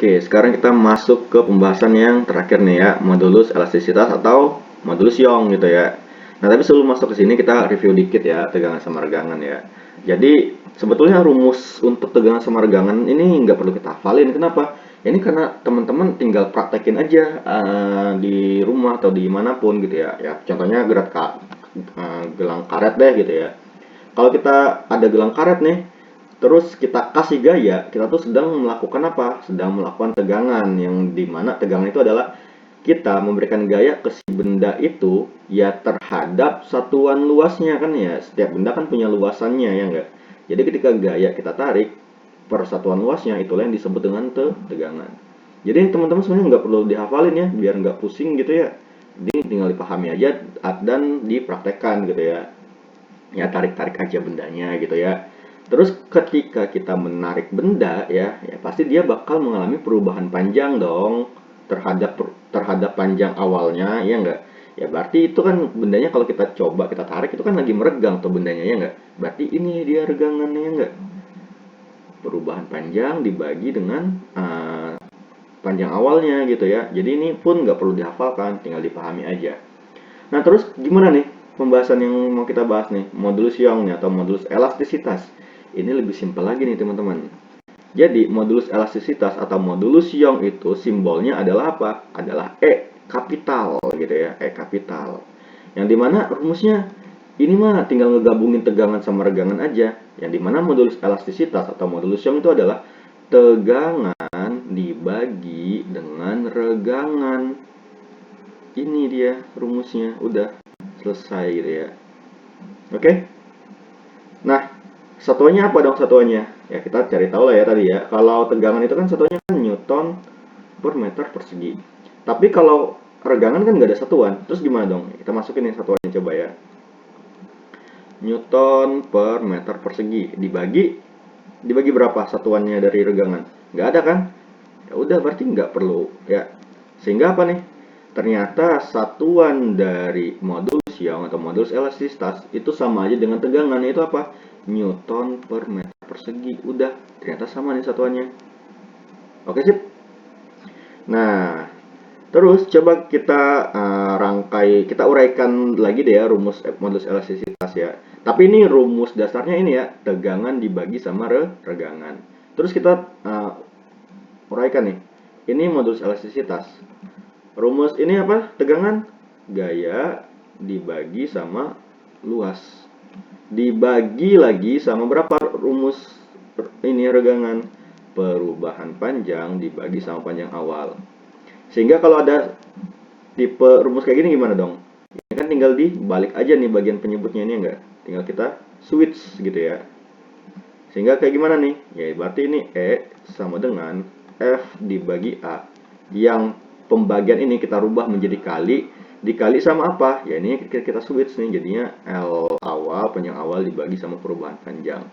Oke, sekarang kita masuk ke pembahasan yang terakhir nih ya, modulus elastisitas atau modulus Young gitu ya. Nah, tapi sebelum masuk ke sini kita review dikit ya tegangan sama regangan ya. Jadi, sebetulnya rumus untuk tegangan sama regangan ini nggak perlu kita hafalin. Kenapa? Ini karena teman-teman tinggal praktekin aja di rumah atau di manapun gitu ya. Ya, contohnya gelang karet deh gitu ya. Kalau kita ada gelang karet nih, terus kita kasih gaya, kita tuh sedang melakukan apa? Sedang melakukan tegangan, yang dimana tegangan itu adalah kita memberikan gaya ke si benda itu ya terhadap satuan luasnya kan ya. Setiap benda kan punya luasannya ya enggak? Jadi ketika gaya kita tarik per satuan luasnya, itulah yang disebut dengan tegangan. Jadi teman-teman sebenarnya nggak perlu dihafalin ya, biar nggak pusing gitu ya. Jadi tinggal dipahami aja dan dipraktekkan gitu ya. Ya tarik-tarik aja bendanya gitu ya. Terus ketika kita menarik benda ya pasti dia bakal mengalami perubahan panjang dong terhadap terhadap panjang awalnya ya enggak. Ya berarti itu kan bendanya kalau kita coba kita tarik itu kan lagi meregang tuh bendanya ya enggak. Berarti ini dia regangannya ya enggak. Perubahan panjang dibagi dengan panjang awalnya gitu ya. Jadi ini pun nggak perlu dihafalkan, tinggal dipahami aja. Nah, terus gimana nih pembahasan yang mau kita bahas nih? Modulus Young nih atau modulus elastisitas. Ini lebih simpel lagi nih, teman-teman. Jadi, modulus elastisitas atau modulus Young itu simbolnya adalah apa? Adalah E kapital gitu ya, E kapital. Yang dimana rumusnya ini mah tinggal ngegabungin tegangan sama regangan aja. Yang dimana modulus elastisitas atau modulus Young itu adalah tegangan dibagi dengan regangan. Ini dia rumusnya, udah selesai gitu ya. Oke. Nah, satuannya apa dong satuannya? Ya kita cari tahu lah ya tadi ya. Kalau tegangan itu kan satuannya kan Newton per meter persegi. Tapi kalau regangan kan nggak ada satuan. Terus gimana dong? Kita masukin nih satuannya coba ya. Newton per meter persegi dibagi berapa satuannya dari regangan? Nggak ada kan? Ya udah berarti nggak perlu ya. Sehingga apa nih? Ternyata satuan dari modulus Young atau modulus elastisitas itu sama aja dengan tegangan, yaitu apa? Newton per meter persegi. Udah, ternyata sama nih satuannya. Oke sip. Nah, terus coba kita kita uraikan lagi deh ya rumus modulus elastisitas ya. Tapi ini rumus dasarnya ini ya, tegangan dibagi sama regangan. Terus kita uraikan nih. Ini modulus elastisitas. Rumus ini apa? Tegangan gaya dibagi sama luas. Dibagi lagi sama berapa rumus ini regangan? Perubahan panjang dibagi sama panjang awal. Sehingga kalau ada tipe rumus kayak gini gimana dong? Ini kan tinggal dibalik aja nih bagian penyebutnya ini enggak? Tinggal kita switch gitu ya. Sehingga kayak gimana nih? Ya berarti ini E sama dengan F dibagi A. Yang pembagian ini kita rubah menjadi dikali sama apa? Ya ini kita switch nih jadinya L awal, panjang awal dibagi sama perubahan panjang.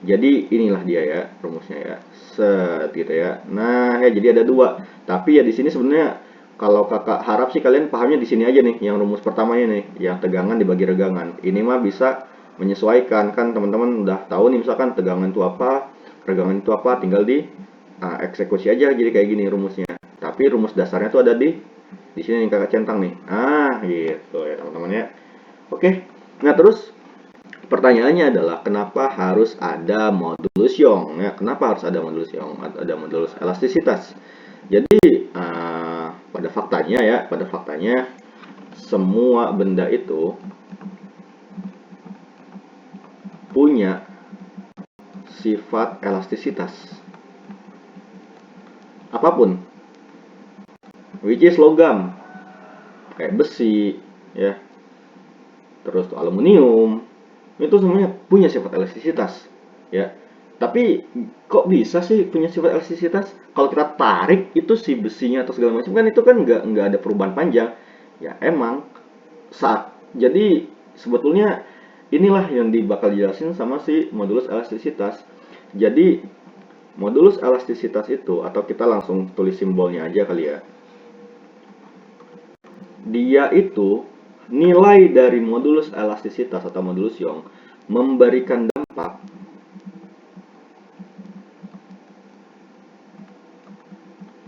Jadi inilah dia ya rumusnya ya. Set gitu ya. Nah, ya jadi ada dua. Tapi ya di sini sebenarnya kalau kakak harap sih kalian pahamnya di sini aja nih, yang rumus pertamanya nih, yang tegangan dibagi regangan. Ini mah bisa menyesuaikan kan teman-teman udah tahu nih misalkan tegangan itu apa, regangan itu apa, tinggal eksekusi aja jadi kayak gini rumusnya. Tapi rumus dasarnya tuh ada di sini nih kakak centang nih. Gitu ya teman-teman ya. Oke. Nah, terus pertanyaannya adalah kenapa harus ada modulus Young ya? Kenapa harus ada modulus Young? Ada modulus elastisitas. Jadi pada faktanya semua benda itu punya sifat elastisitas. Apapun, which is logam, kayak besi, ya, terus aluminium, itu semuanya punya sifat elastisitas, ya. Tapi kok bisa sih punya sifat elastisitas? Kalau kita tarik itu si besinya atau segala macam kan itu kan nggak ada perubahan panjang. Ya emang jadi sebetulnya inilah yang bakal dijelasin sama si modulus elastisitas. Jadi modulus elastisitas itu atau kita langsung tulis simbolnya aja kali ya. Dia itu nilai dari modulus elastisitas atau modulus Young memberikan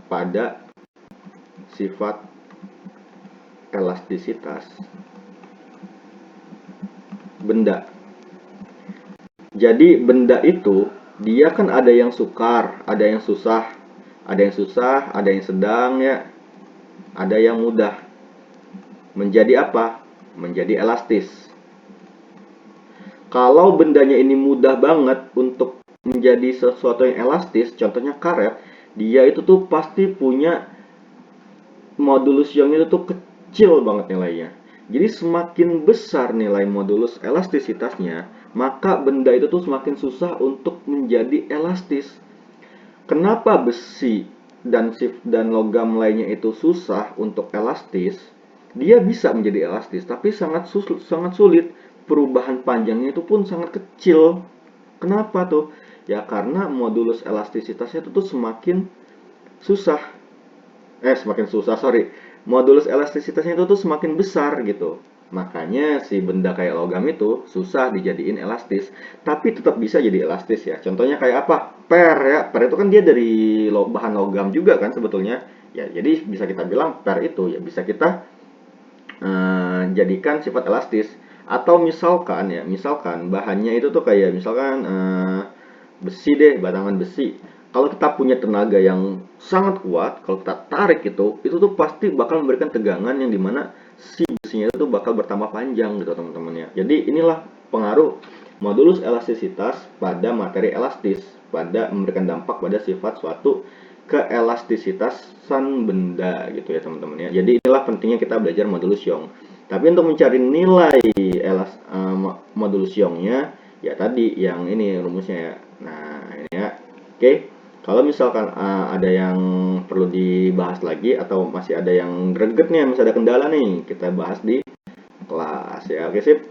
pada sifat elastisitas benda. Jadi benda itu dia kan ada yang sukar, ada yang susah, ada yang sedang ya, ada yang mudah. Menjadi apa? Menjadi elastis. Kalau bendanya ini mudah banget untuk menjadi sesuatu yang elastis, contohnya karet, dia itu tuh pasti punya modulus Young itu tuh kecil banget nilainya. Jadi semakin besar nilai modulus elastisitasnya, maka benda itu tuh semakin susah untuk menjadi elastis. Kenapa besi dan logam lainnya itu susah untuk elastis? Dia bisa menjadi elastis, tapi sangat sulit. Perubahan panjangnya itu pun sangat kecil. Kenapa tuh? Ya karena modulus elastisitasnya itu tuh susah. Semakin susah, sorry. Modulus elastisitasnya itu tuh semakin besar gitu. Makanya si benda kayak logam itu susah dijadiin elastis, tapi tetap bisa jadi elastis ya. Contohnya kayak apa? Per ya. Per itu kan dia dari bahan logam juga kan sebetulnya. Ya, jadi bisa kita bilang per itu ya bisa kita jadikan sifat elastis. Atau misalkan bahannya itu tuh kayak misalkan besi deh, batangan besi. Kalau kita punya tenaga yang sangat kuat, kalau kita tarik itu tuh pasti bakal memberikan tegangan yang dimana si besinya itu bakal bertambah panjang gitu teman-teman ya. Jadi inilah pengaruh modulus elastisitas pada materi elastis, pada memberikan dampak pada sifat suatu keelastisitasan benda gitu ya teman-teman ya. Jadi inilah pentingnya kita belajar modulus Young. Tapi untuk mencari nilai modulus Young-nya ya tadi yang ini rumusnya ya. Nah, ini ya. Oke. Kalau misalkan ada yang perlu dibahas lagi atau masih ada yang greget nih, masih ada kendala nih, kita bahas di kelas ya. Oke, sip.